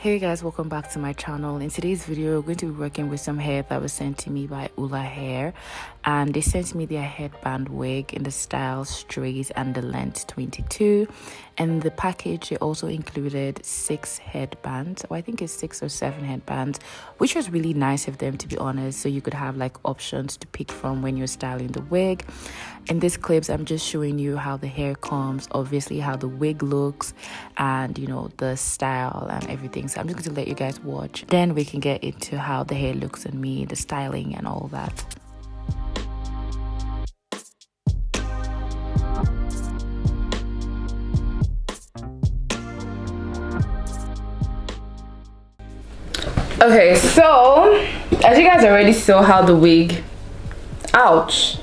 Hey guys, welcome back to my channel. In today's video, we're going to be working with some hair that was sent to me by ULAHAIR, and they sent me their headband wig in the style straight and the length 22. And the package, it also included 6 headbands, or I think it's 6 or 7 headbands, which was really nice of them, to be honest. So you could have like options to pick from when you're styling the wig. In these clips, I'm just showing you how the hair comes, obviously how the wig looks, and you know, the style and everything. So I'm just going to let you guys watch, then we can get into how the hair looks on me, the styling and all that. Okay, so as you guys already saw how the wig, ouch.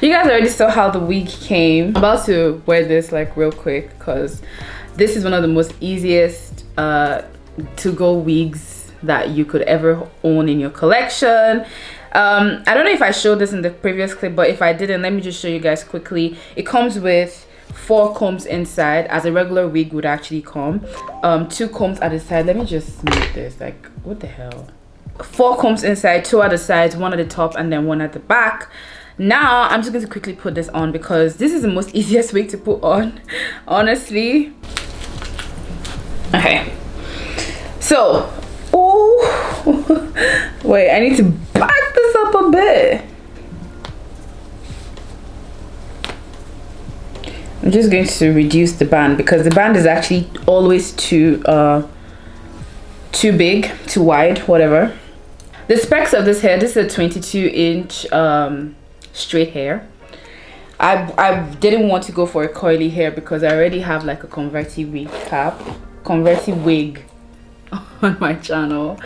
You guys already saw how the wig came. I'm about to wear this like real quick because this is one of the most easiest to go wigs that you could ever own in your collection. I don't know if I showed this in the previous clip, but if I didn't, let me just show you guys quickly. It comes with 4 combs inside, as a regular wig would actually come. 2 combs at the side. Let me just smooth this, like what the hell. 4 combs inside, 2 at the sides, 1 at the top, and then 1 at the back. Now I'm just going to quickly put this on because this is the most easiest wig to put on, honestly. Okay, so oh wait, I need to back this up a bit. I'm just going to reduce the band because the band is actually always too big, too wide, whatever. The specs of this hair, this is a 22-inch straight hair. I didn't want to go for a coily hair because I already have like a converti wig on my channel,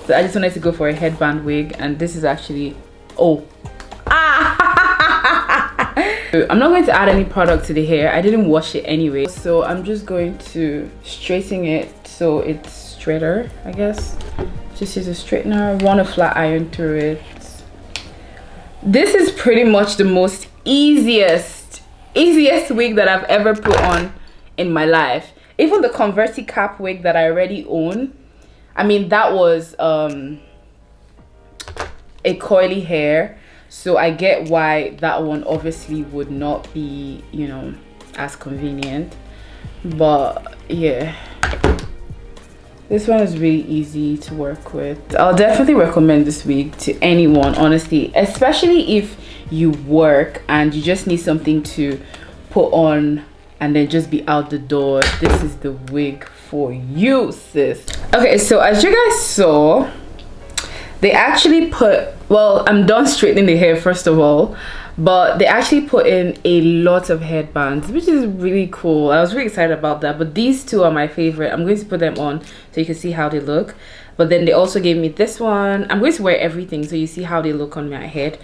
so I just wanted to go for a headband wig, and this is actually I'm not going to add any product to the hair. I didn't wash it anyway, so I'm just going to straighten it so it's straighter, I guess. Just use a straightener, run a flat iron through it. This is pretty much the most easiest wig that I've ever put on in my life. Even the converti cap wig that I already own, I mean, that was a coily hair, so I get why that one obviously would not be, you know, as convenient. But yeah, this one is really easy to work with. I'll definitely recommend this wig to anyone, honestly, especially if you work and you just need something to put on and then just be out the door. This is the wig for you, sis. Okay, so as you guys saw, they actually put, well, I'm done straightening the hair first of all, but they actually put in a lot of headbands, which is really cool. I was really excited about that, but these 2 are my favorite. I'm going to put them on so you can see how they look. But then they also gave me this one. I'm going to wear everything so you see how they look on my head.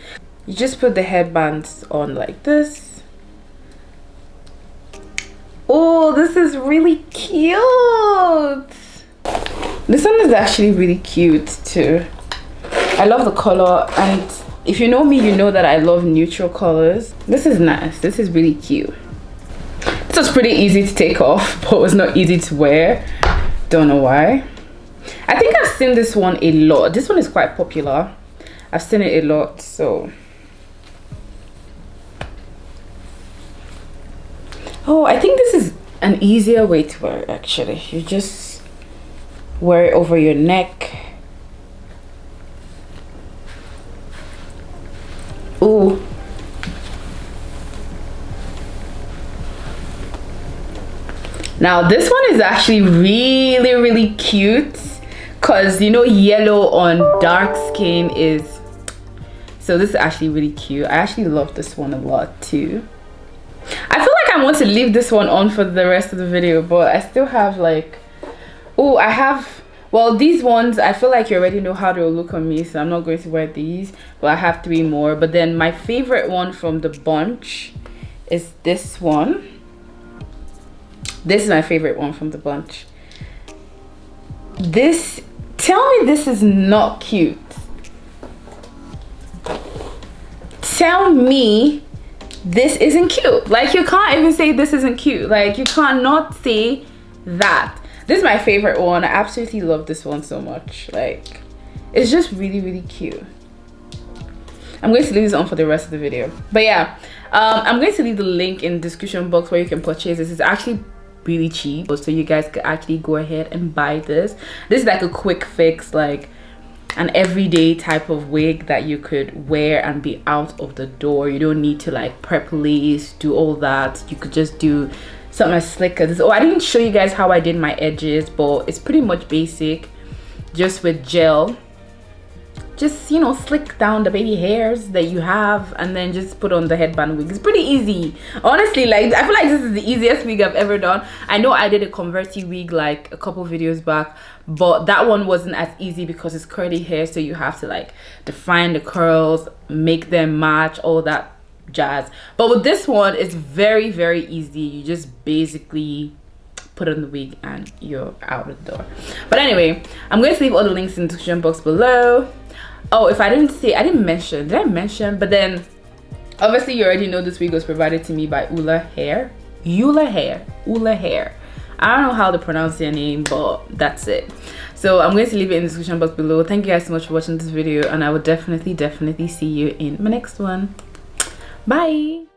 You just put the headbands on like this. Oh, this is really cute. This one is actually really cute too. I love the color, and if you know me, you know that I love neutral colors. This is nice. This is really cute. This was pretty easy to take off, but it was not easy to wear. Don't know why. I think I've seen this one a lot. This one is quite popular. I've seen it a lot, so. Oh, I think this is an easier way to wear it, actually. You just wear it over your neck. Ooh. Now this one is actually really cute because, you know, yellow on dark skin is, so this is actually really cute. I actually love this one a lot too. I feel like I want to leave this one on for the rest of the video, but I still have like, oh, I have, well, these ones, I feel like you already know how they'll look on me, so I'm not going to wear these, but I have 3 more. But then my favorite one from the bunch is this one. This is my favorite one from the bunch. This, tell me this is not cute. Tell me this isn't cute. Like, you can't even say this isn't cute. Like, you cannot say that. This is my favorite one. I absolutely love this one so much. Like, it's just really, really cute. I'm going to leave this on for the rest of the video. But yeah, I'm going to leave the link in the description box where you can purchase this. It's actually really cheap, so you guys could actually go ahead and buy this. This is like a quick fix, like an everyday type of wig that you could wear and be out of the door. You don't need to like prep lace, do all that. You could just do something as slick as this. Oh, I didn't show you guys how I did my edges, but it's pretty much basic, just with gel. Just, you know, slick down the baby hairs that you have and then just put on the headband wig. It's pretty easy, honestly. Like, I feel like this is the easiest wig I've ever done. I know I did a converti wig like a couple videos back, but that one wasn't as easy because it's curly hair, so you have to like define the curls, make them match, all that jazz. But with this one, it's very, very easy. You just basically put on the wig and you're out of the door. But anyway, I'm going to leave all the links in the description box below. Oh, if I didn't say, did I mention? But then obviously you already know this wig was provided to me by ULAHAIR. ULAHAIR. I don't know how to pronounce their name, but that's it. So I'm going to leave it in the description box below. Thank you guys so much for watching this video, and I will definitely see you in my next one. Bye.